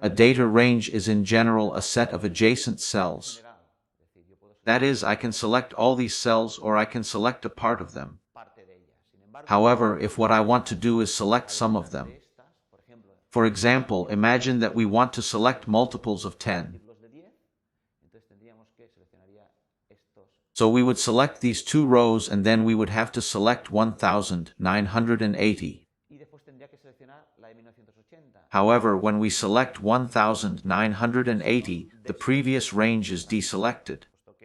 A data range is in general a set of adjacent cells. That is, I can select all these cells or I can select a part of them. However, if what I want to do is select some of them. For example, imagine that we want to select multiples of 10. So we would select these two rows and then we would have to select 1980. However, when we select 1980, the previous range is deselected.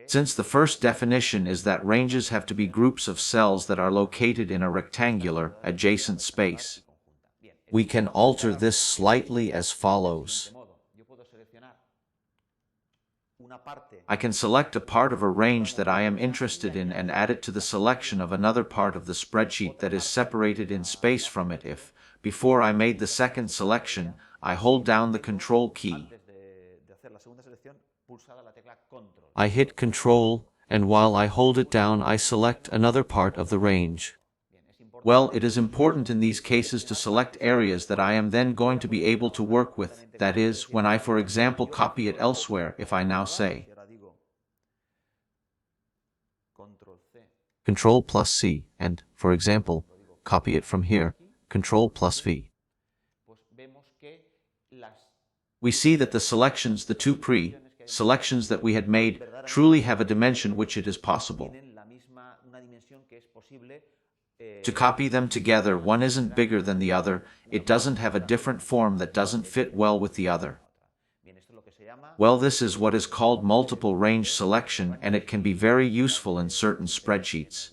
Since the first definition is that ranges have to be groups of cells that are located in a rectangular, adjacent space. We can alter this slightly as follows. I can select a part of a range that I am interested in and add it to the selection of another part of the spreadsheet that is separated in space from it if, before I made the second selection, I hold down the Control key. I hit Control, and while I hold it down I select another part of the range. Well, it is important in these cases to select areas that I am then going to be able to work with, that is, when I for example copy it elsewhere. If I now say Control plus C, and, for example, copy it from here, Control plus V. We see that the selections, the two pre-selections that we had made, truly have a dimension which it is possible to copy them together. One isn't bigger than the other, it doesn't have a different form that doesn't fit well with the other. Well, this is what is called multiple range selection, and it can be very useful in certain spreadsheets.